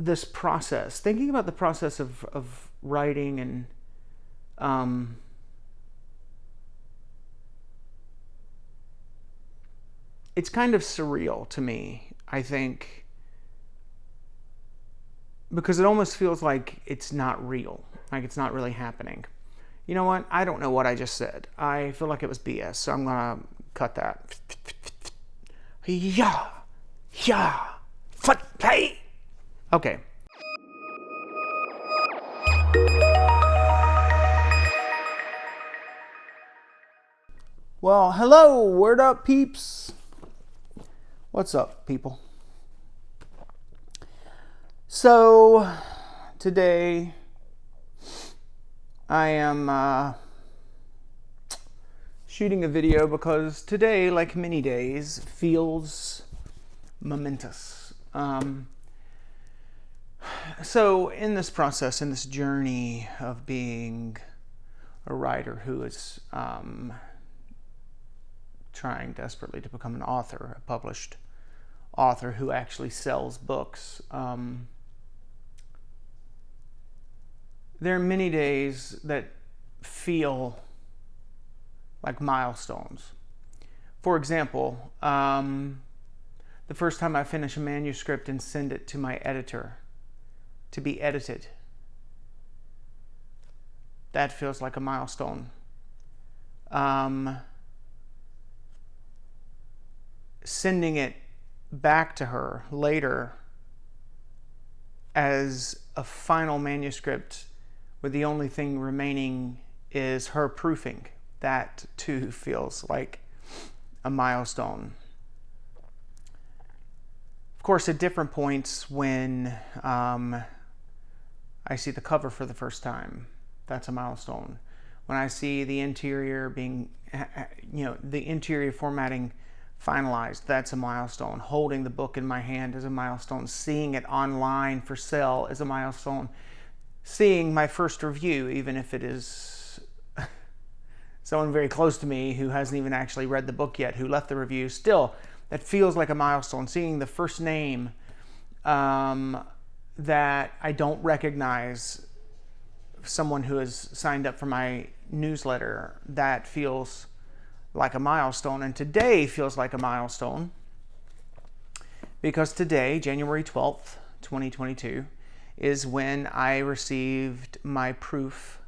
this process, thinking about the process of writing, and it's kind of surreal to me, I think, because it almost feels like it's not real, like it's not really happening. You know what? I don't know what I just said. I feel like it was BS, so I'm gonna cut that. Yeah, hey. Okay. Well, hello, word up, peeps. What's up, people? So, today I am shooting a video because today, like many days, feels momentous. So, in this process, in this journey of being a writer who is trying desperately to become an author, a published author who actually sells books, there are many days that feel like milestones. For example, the first time I finish a manuscript and send it to my editor to be edited, that feels like a milestone. Sending it back to her later as a final manuscript where the only thing remaining is her proofing, that too feels like a milestone. Of course, at different points when I see the cover for the first time, that's a milestone. When I see the interior being, the interior formatting finalized, that's a milestone. Holding the book in my hand is a milestone. Seeing it online for sale is a milestone. Seeing my first review, even if it is someone very close to me who hasn't even actually read the book yet, who left the review, still, that feels like a milestone. Seeing the first name that I don't recognize, someone who has signed up for my newsletter, that feels like a milestone. And today feels like a milestone because today, January 12th, 2022, is when I received my proof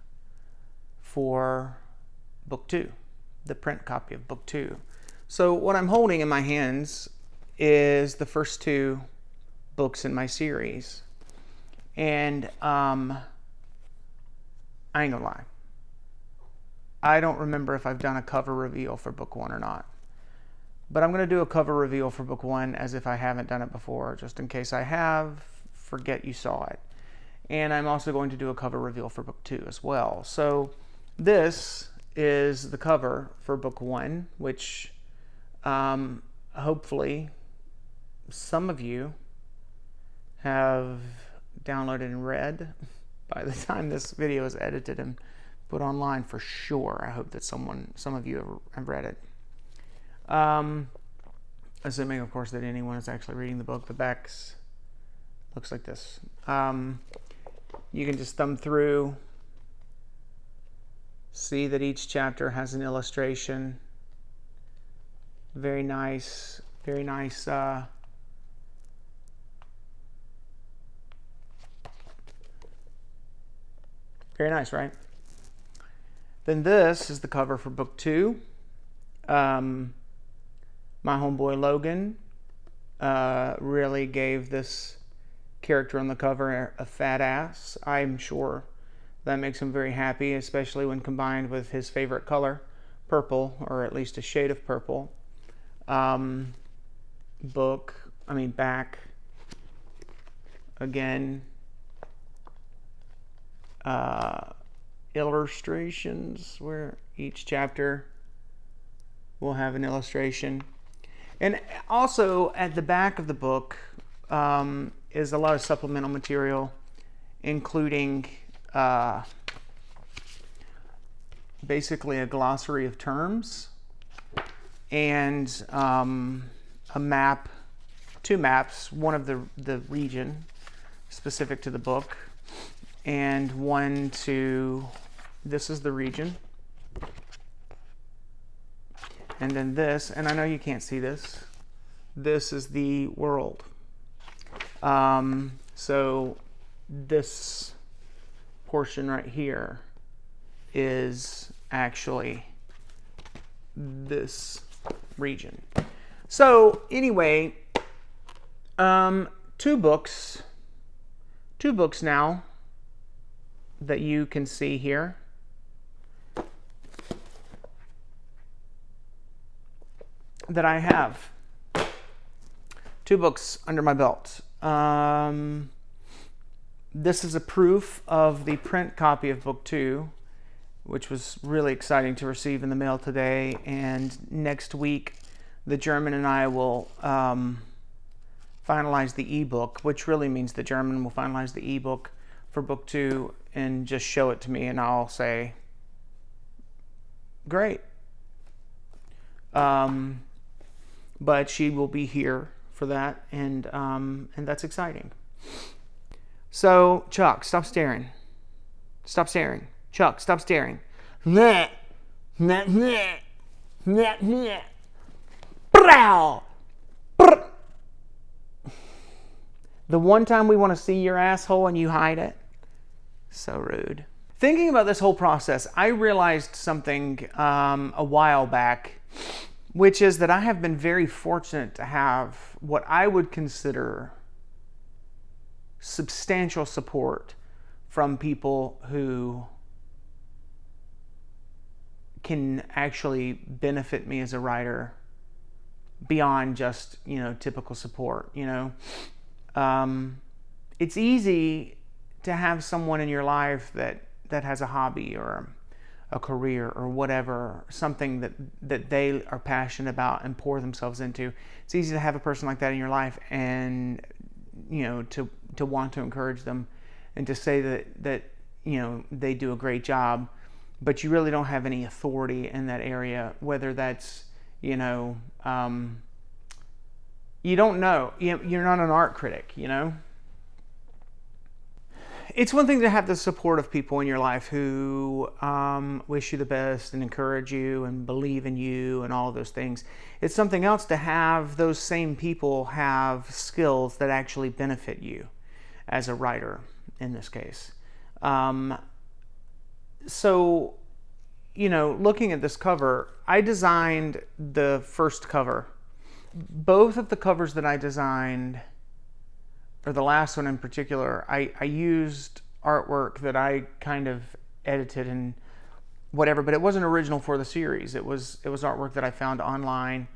for book 2, the print copy of book 2. So what I'm holding in my hands is the first 2 books in my series. And I ain't gonna lie, I don't remember if I've done a cover reveal for book 1 or not. But I'm going to do a cover reveal for book 1 as if I haven't done it before, just in case I have, forget you saw it. And I'm also going to do a cover reveal for book 2 as well. So this is the cover for book 1, which hopefully some of you have downloaded and read by the time this video is edited and put online for sure. I hope that some of you have read it. Assuming, of course, that anyone is actually reading the book. The back looks like this. You can just thumb through, see that each chapter has an illustration. Very nice, very nice. Very nice, right? Then this is the cover for book 2. My homeboy Logan really gave this character on the cover a fat ass. I'm sure that makes him very happy, especially when combined with his favorite color, purple, or at least a shade of purple. Back again. Illustrations where each chapter will have an illustration. And also at the back of the book is a lot of supplemental material, including basically a glossary of terms and a map, 2 maps, one of the region, specific to the book, and one to, this is the region, and then this, and I know you can't see this, this is the world. So this portion right here is actually this region. So anyway, two books now that you can see here. That I have. Two books under my belt. This is a proof of the print copy of book 2, which was really exciting to receive in the mail today. And next week, the German and I will finalize the ebook, which really means the German will finalize the ebook for book 2 and just show it to me, and I'll say, great. But she will be here for that, and that's exciting. So, Chuck, stop staring. Stop staring. Chuck, stop staring. The one time we want to see your asshole and you hide it. So rude. Thinking about this whole process, I realized something a while back, which is that I have been very fortunate to have what I would consider substantial support from people who can actually benefit me as a writer beyond just, typical support. It's easy to have someone in your life that has a hobby or a career or whatever, something that they are passionate about and pour themselves into. It's easy to have a person like that in your life and, to want to encourage them and to say that they do a great job, but you really don't have any authority in that area, whether that's, you don't know. You're not an art critic, It's one thing to have the support of people in your life who wish you the best and encourage you and believe in you and all of those things. It's something else to have those same people have skills that actually benefit you as a writer, in this case. So, looking at this cover, I designed the first cover. Both of the covers that I designed, or the last one in particular, I used artwork that I kind of edited and whatever, but it wasn't original for the series. It was artwork that I found online,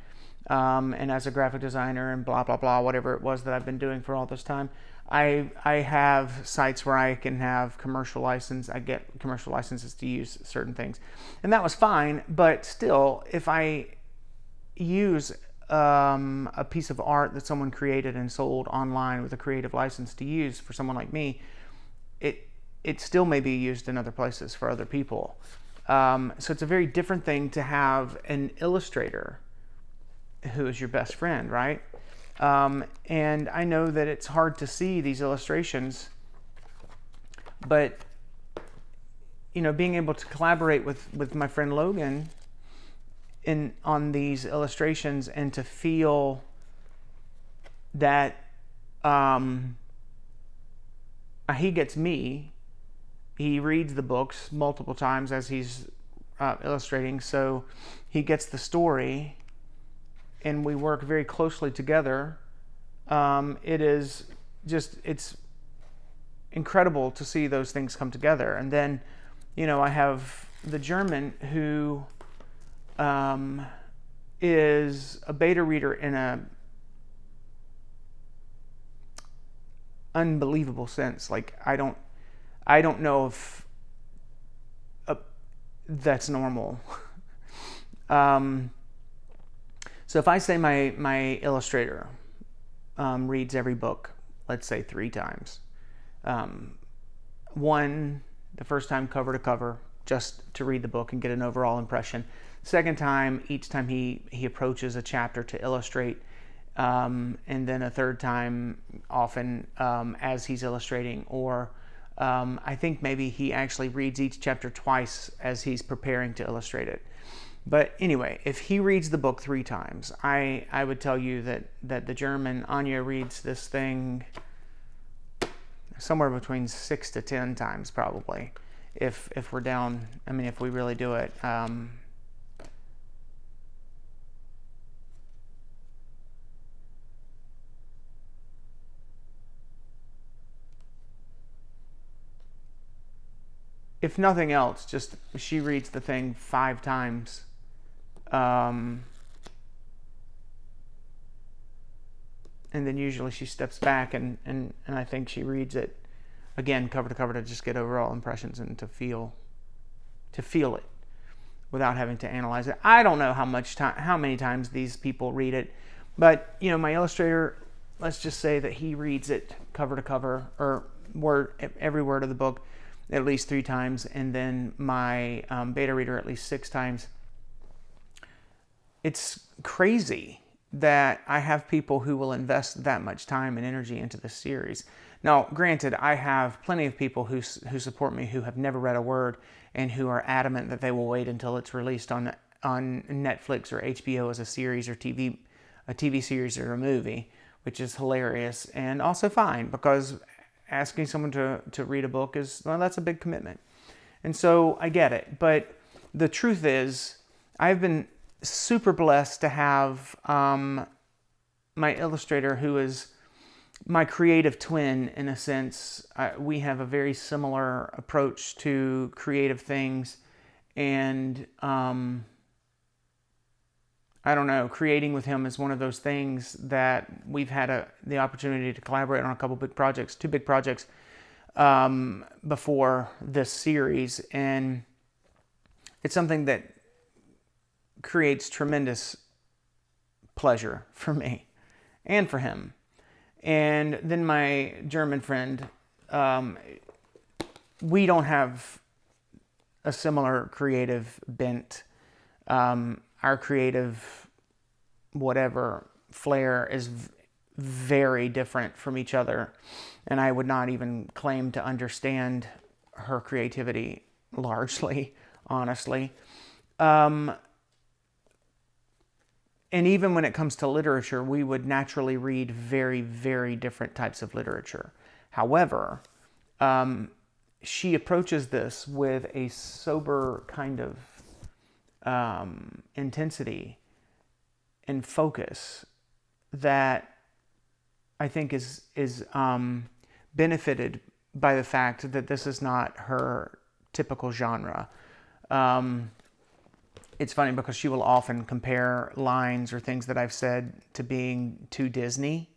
and as a graphic designer and blah, blah, blah, whatever it was that I've been doing for all this time. I have sites where I can have commercial license. I get commercial licenses to use certain things. And that was fine, but still, if I use a piece of art that someone created and sold online with a creative license to use for someone like me, it still may be used in other places for other people. So it's a very different thing to have an illustrator who is your best friend, right? And I know that it's hard to see these illustrations, but being able to collaborate with my friend Logan on these illustrations and to feel that he gets me. He reads the books multiple times as he's illustrating, so he gets the story, and we work very closely together. It's incredible to see those things come together. And then, I have the German who is a beta reader in a unbelievable sense. Like, I don't know if that's normal. So if I say my illustrator reads every book, let's say 3 times. One, the first time cover to cover, just to read the book and get an overall impression. Second time, each time he approaches a chapter to illustrate, and then a third time often as he's illustrating, or I think maybe he actually reads each chapter twice as he's preparing to illustrate it. But anyway, if he reads the book 3 times, I would tell you that the German Anya reads this thing somewhere between 6 to 10 times probably, if we're down. I mean, if we really do it. If nothing else, just she reads the thing 5 times. And then usually she steps back and I think she reads it again cover to cover to just get overall impressions and to feel it without having to analyze it. I don't know how many times these people read it, but my illustrator, let's just say that he reads it cover to cover, or every word of the book at least 3 times, and then my beta reader at least 6 times. It's crazy that I have people who will invest that much time and energy into this series. Now, granted, I have plenty of people who support me who have never read a word and who are adamant that they will wait until it's released on Netflix or HBO as a series or a TV series or a movie, which is hilarious and also fine, because asking someone to read a book that's a big commitment. And so I get it. But the truth is, I've been super blessed to have my illustrator, who is my creative twin in a sense. We have a very similar approach to creative things, and I don't know, creating with him is one of those things that we've had the opportunity to collaborate on a couple big projects, 2 big projects before this series, and it's something that creates tremendous pleasure for me and for him. And then my German friend, we don't have a similar creative bent. Our creative flair is very different from each other, and I would not even claim to understand her creativity largely, honestly. And even when it comes to literature, we would naturally read very, very different types of literature. However, she approaches this with a sober kind of intensity and focus that I think is benefited by the fact that this is not her typical genre. It's funny because she will often compare lines or things that I've said to being too Disney,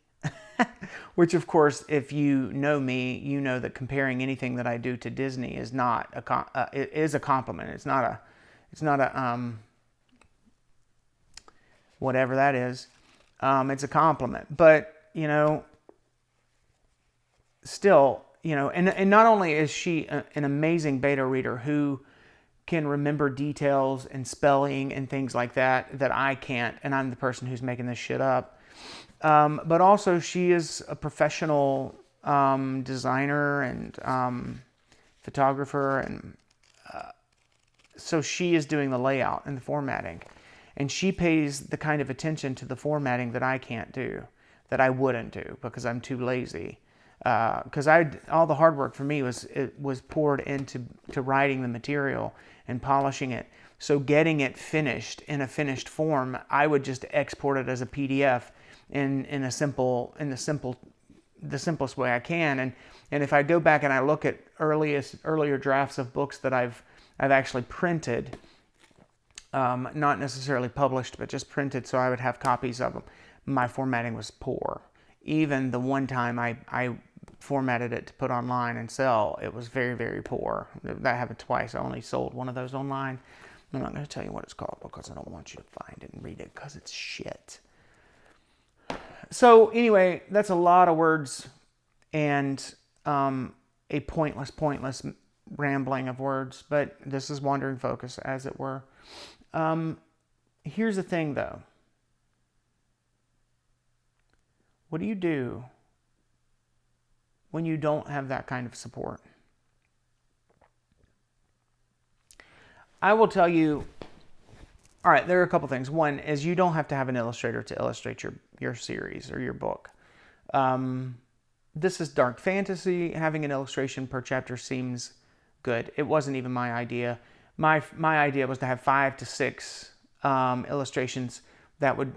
which of course, if you know me, you know that comparing anything that I do to Disney is not it is a compliment. It's not a whatever that is. It's a compliment, but still, and not only is she an amazing beta reader who can remember details and spelling and things like that I can't, and I'm the person who's making this shit up. But also she is a professional designer and photographer, and so she is doing the layout and the formatting, and she pays the kind of attention to the formatting that I can't do, that I wouldn't do because I'm too lazy. Because all the hard work for me was poured into writing the material and polishing it. So getting it finished in a finished form, I would just export it as a PDF in the simplest way I can. And if I go back and I look at earlier drafts of books that I've actually printed, not necessarily published, but just printed, so I would have copies of them, my formatting was poor. Even the one time I formatted it to put online and sell, it was very, very poor. That happened twice. I only sold one of those online. I'm not going to tell you what it's called because I don't want you to find it and read it because it's shit. So anyway, that's a lot of words and a pointless rambling of words, but this is Wandering Focus, as it were. Here's the thing, though. What do you do when you don't have that kind of support? I will tell you, all right, there are a couple things. One is you don't have to have an illustrator to illustrate your series or your book. This is dark fantasy. Having an illustration per chapter seems good. It wasn't even my idea. My idea was to have 5 to 6 illustrations that would,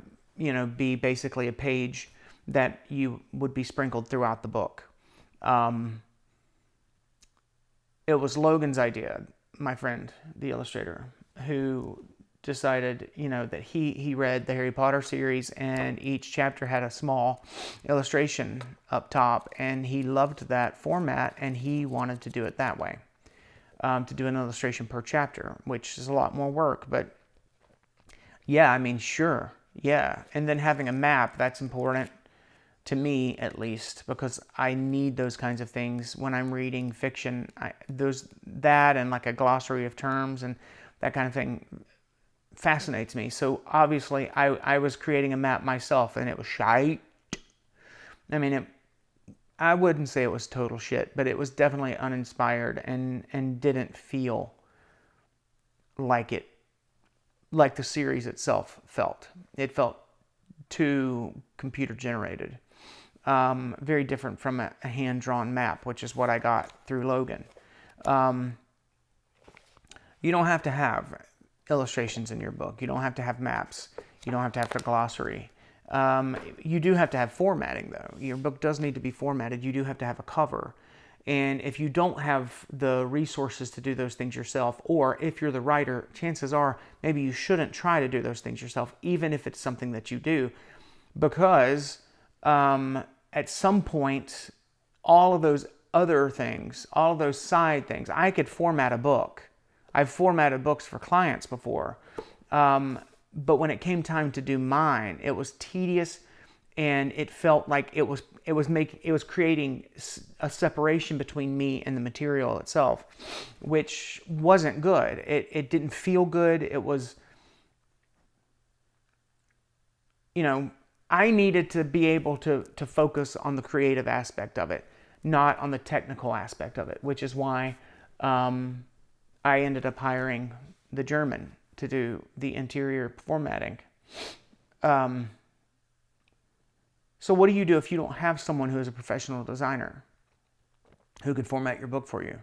be basically a page that you would be sprinkled throughout the book. It was Logan's idea, my friend, the illustrator, who decided, that he read the Harry Potter series and each chapter had a small illustration up top, and he loved that format and he wanted to do it that way, to do an illustration per chapter, which is a lot more work, but yeah, sure, yeah. And then having a map, that's important to me, at least, because I need those kinds of things when I'm reading fiction. That and like a glossary of terms and that kind of thing fascinates me. So obviously I was creating a map myself and it was shite. I wouldn't say it was total shit, but it was definitely uninspired and didn't feel like the series itself felt. It felt too computer generated. Very different from a hand-drawn map, which is what I got through Logan. You don't have to have illustrations in your book. You don't have to have maps. You don't have to have a glossary. You do have to have formatting, though. Your book does need to be formatted. You do have to have a cover. And if you don't have the resources to do those things yourself, or if you're the writer, chances are maybe you shouldn't try to do those things yourself, even if it's something that you do, because at some point, all of those other things, all of those side things, I could format a book. I've formatted books for clients before, but when it came time to do mine, it was tedious, and it felt like it was creating a separation between me and the material itself, which wasn't good. It didn't feel good. It was, I needed to be able to focus on the creative aspect of it, not on the technical aspect of it, which is why I ended up hiring the German to do the interior formatting. So what do you do if you don't have someone who is a professional designer who can format your book for you?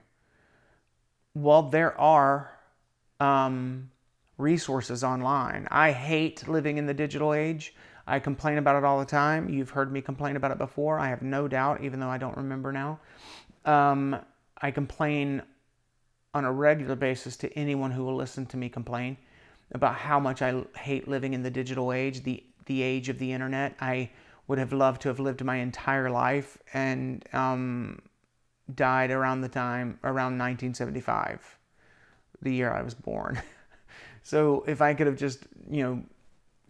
Well, there are resources online. I hate living in the digital age. I complain about it all the time. You've heard me complain about it before. I have no doubt, even though I don't remember now. I complain on a regular basis to anyone who will listen to me complain about how much I hate living in the digital age, the age of the internet. I would have loved to have lived my entire life and died around 1975, the year I was born. So if I could have just,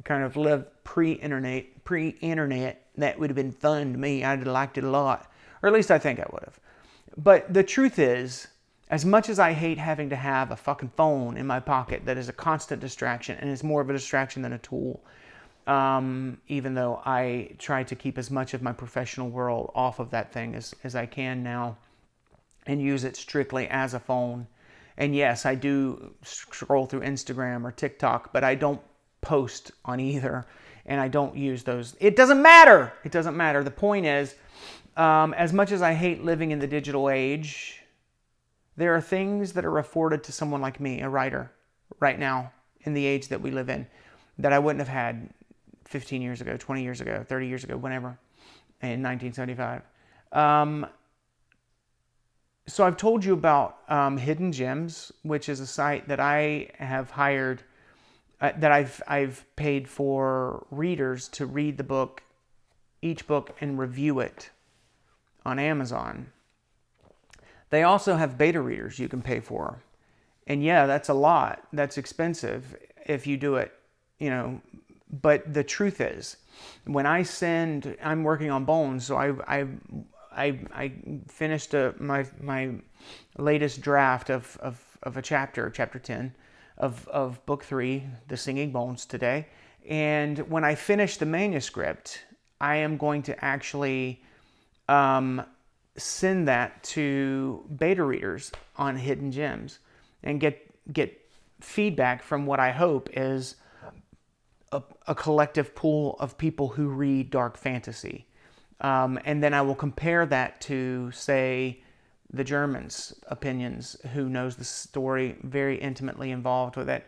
kind of lived pre-internet, that would have been fun to me. I'd have liked it a lot, or at least I think I would have. But the truth is, as much as I hate having to have a fucking phone in my pocket that is a constant distraction, and is more of a distraction than a tool, even though I try to keep as much of my professional world off of that thing as I can now, and use it strictly as a phone. And yes, I do scroll through Instagram or TikTok, but I don't post on either, and I don't use those. It doesn't matter. It doesn't matter. The point is, as much as I hate living in the digital age, there are things that are afforded to someone like me, a writer, right now, in the age that we live in, that I wouldn't have had 15 years ago, 20 years ago, 30 years ago, whenever, in 1975. So I've told you about Hidden Gems, which is a site that I have hired, that I've paid for readers to read the book, each book, and review it on Amazon. They also have beta readers you can pay for. And yeah, that's a lot. That's expensive if you do it, But the truth is, when I'm working on Bones, so I finished my latest draft of a chapter 10 of book 3, The Singing Bones, today. And when I finished the manuscript, I am going to actually send that to beta readers on Hidden Gems and get feedback from what I hope is a collective pool of people who read dark fantasy. And then I will compare that to, say, the Germans' opinions, who knows the story, very intimately involved with it,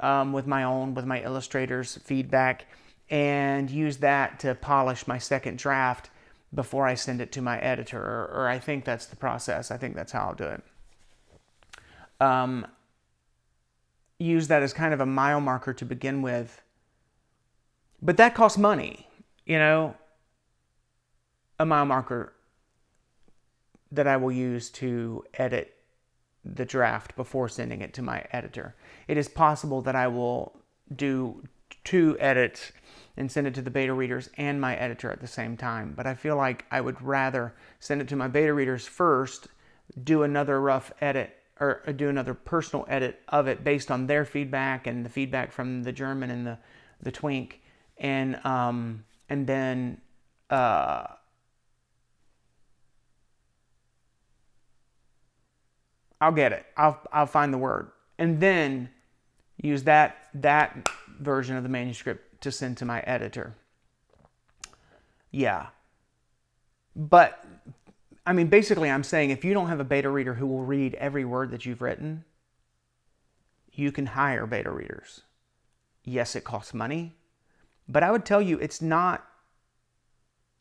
with my illustrators' feedback, and use that to polish my second draft before I send it to my editor. Or I think that's the process. I think that's how I'll do it. Use that as kind of a mile marker to begin with. But that costs money, a mile marker that I will use to edit the draft before sending it to my editor. It is possible that I will do 2 edits and send it to the beta readers and my editor at the same time. But I feel like I would rather send it to my beta readers first, do another rough edit, or do another personal edit of it based on their feedback and the feedback from the German and the Twink, and then I'll get it. I'll find the word, and then use that version of the manuscript to send to my editor. Yeah. But I mean, basically I'm saying, if you don't have a beta reader who will read every word that you've written, you can hire beta readers. Yes, it costs money, but I would tell you it's not,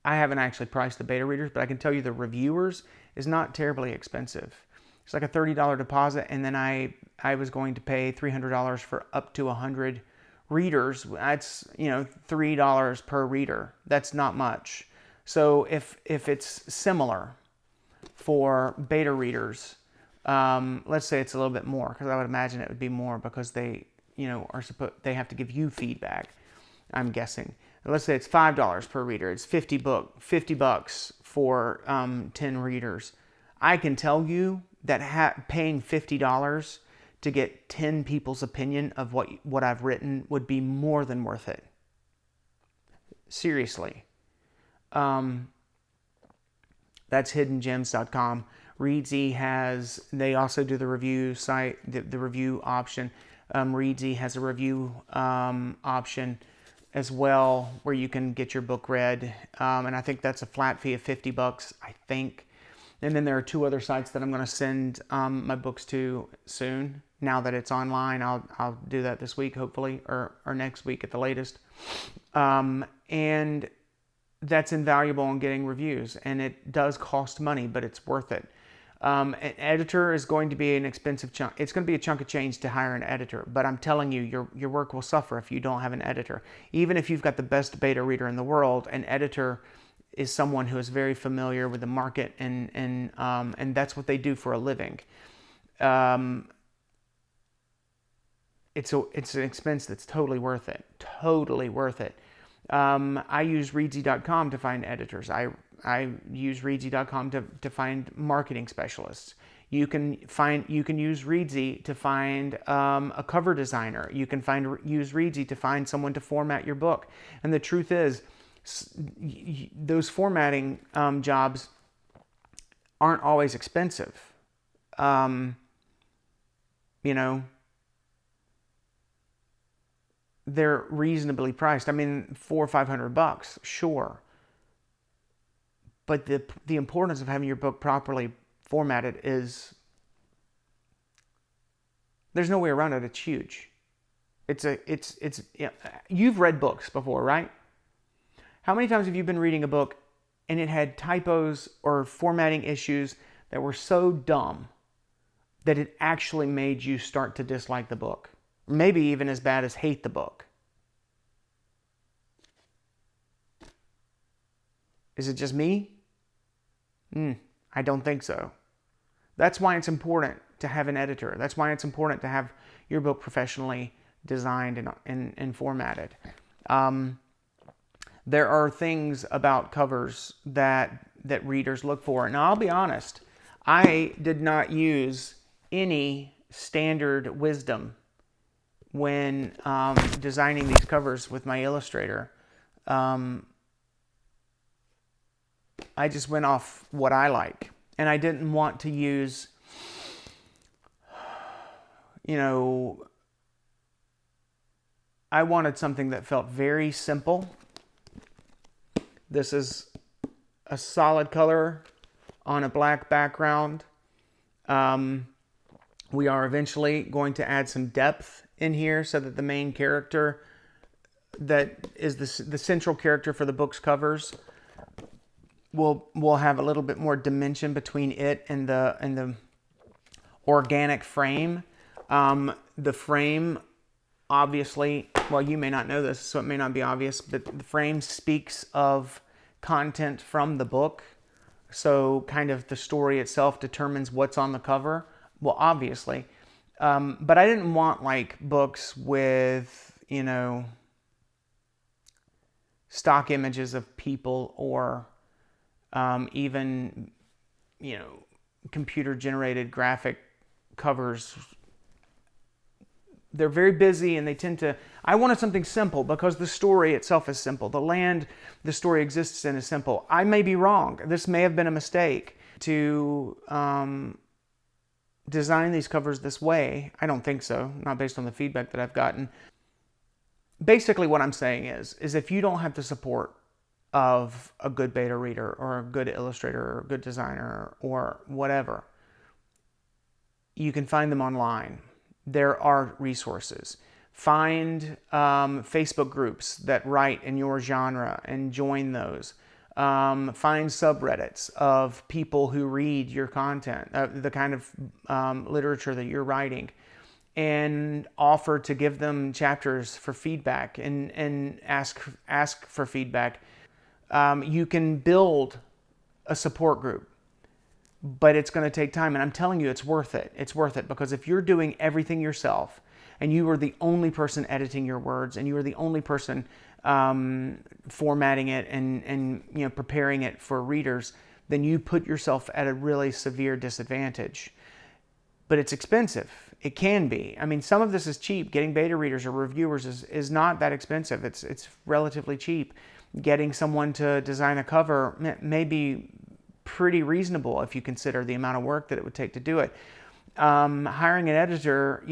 I haven't actually priced the beta readers, but I can tell you the reviewers is not terribly expensive. It's like a $30 deposit, and then I was going to pay $300 for up to 100 readers. That's, $3 per reader. That's not much. So if it's similar for beta readers, let's say it's a little bit more, because I would imagine it would be more because they, they have to give you feedback, I'm guessing. Let's say it's $5 per reader. It's $50 for 10 readers. I can tell you that paying $50 to get 10 people's opinion of what I've written would be more than worth it. Seriously. That's hiddengems.com. Reedsy they also do the review site, the review option. Reedsy has a review option as well, where you can get your book read. And I think that's a flat fee of $50, I think. And then there are 2 other sites that I'm going to send my books to soon. Now that it's online, I'll do that this week, hopefully, or next week at the latest. And that's invaluable in getting reviews. And it does cost money, but it's worth it. An editor is going to be an expensive chunk. It's going to be a chunk of change to hire an editor. But I'm telling you, your work will suffer if you don't have an editor. Even if you've got the best beta reader in the world, an editor is someone who is very familiar with the market, and that's what they do for a living. It's an expense that's totally worth it. Totally worth it. I use Reedsy.com to find editors. I use Reedsy.com to find marketing specialists. You can use Reedsy to find a cover designer. You can use Reedsy to find someone to format your book. And the truth is, those formatting jobs aren't always expensive. They're reasonably priced. I mean, $400 or $500, sure. But the importance of having your book properly formatted is, there's no way around it. It's huge. You've read books before, right? How many times have you been reading a book and it had typos or formatting issues that were so dumb that it actually made you start to dislike the book? Maybe even as bad as hate the book. Is it just me? I don't think so. That's why it's important to have an editor. That's why it's important to have your book professionally designed and formatted. There are things about covers that readers look for. Now, I'll be honest, I did not use any standard wisdom when designing these covers with my illustrator. I just went off what I like. And I didn't want to use, I wanted something that felt very simple. This is a solid color on a black background. We are eventually going to add some depth in here so that the main character that is the central character for the book's covers will have a little bit more dimension between it and the organic frame. The frame, obviously, well, you may not know this, so it may not be obvious, but the frame speaks of content from the book. So kind of the story itself determines what's on the cover. Well, obviously. But I didn't want like books with, stock images of people or even, computer generated graphic covers. They're very busy and they tend to... I wanted something simple because the story itself is simple. The land the story exists in is simple. I may be wrong. This may have been a mistake to design these covers this way. I don't think so, not based on the feedback that I've gotten. Basically what I'm saying is if you don't have the support of a good beta reader or a good illustrator or a good designer or whatever, you can find them online. There are resources. Find Facebook groups that write in your genre and join those. Find subreddits of people who read your content, the kind of literature that you're writing, and offer to give them chapters for feedback and ask for feedback. You can build a support group, but it's going to take time. And I'm telling you, it's worth it. It's worth it because if you're doing everything yourself and you are the only person editing your words and you are the only person formatting it and preparing it for readers, then you put yourself at a really severe disadvantage. But it's expensive. It can be. I mean, some of this is cheap. Getting beta readers or reviewers is not that expensive. It's relatively cheap. Getting someone to design a cover may be pretty reasonable if you consider the amount of work that it would take to do it. Hiring an editor,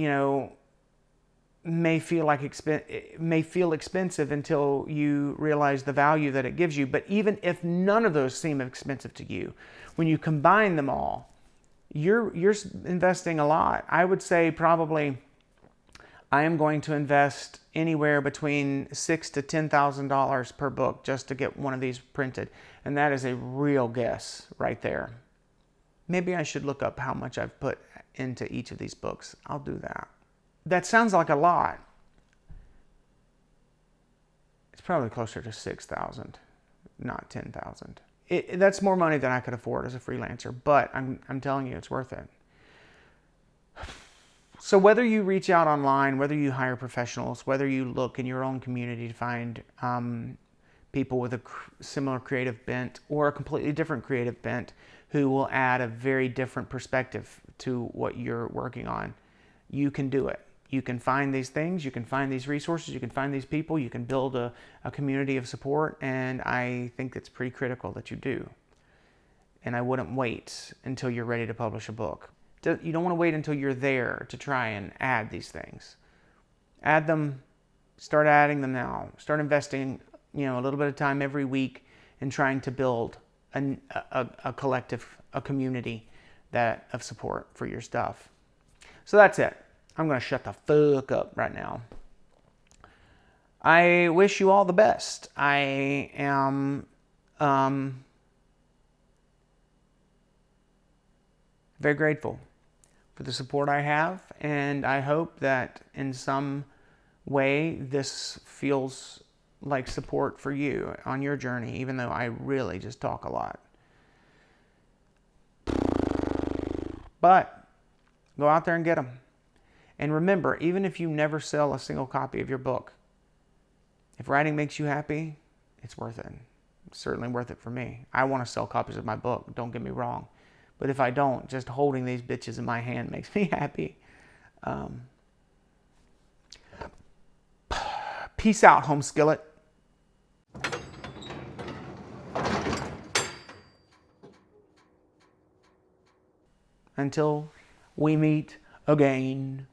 may feel expensive until you realize the value that it gives you. But even if none of those seem expensive to you, when you combine them all, you're investing a lot. I would say probably I am going to invest anywhere between $6,000 to $10,000 per book just to get one of these printed. And that is a real guess right there. Maybe I should look up how much I've put into each of these books. I'll do that. That sounds like a lot. It's probably closer to 6,000, not 10,000. That's more money than I could afford as a freelancer, but I'm telling you, it's worth it. So whether you reach out online, whether you hire professionals, whether you look in your own community to find people with a similar creative bent or a completely different creative bent who will add a very different perspective to what you're working on, you can do it. You can find these things, you can find these resources, you can find these people, you can build a community of support, and I think it's pretty critical that you do. And I wouldn't wait until you're ready to publish a book. You don't want to wait until you're there to try and add these things. Add them, start adding them now. Start investing, a little bit of time every week in trying to build a collective, a community of support for your stuff. So that's it. I'm going to shut the fuck up right now. I wish you all the best. I am very grateful for the support I have, and I hope that in some way this feels like support for you on your journey, even though I really just talk a lot. But go out there and get them. And remember, even if you never sell a single copy of your book, if writing makes you happy, it's worth it. It's certainly worth it for me. I want to sell copies of my book, don't get me wrong. But if I don't, just holding these bitches in my hand makes me happy. Peace out, home skillet. until we meet again.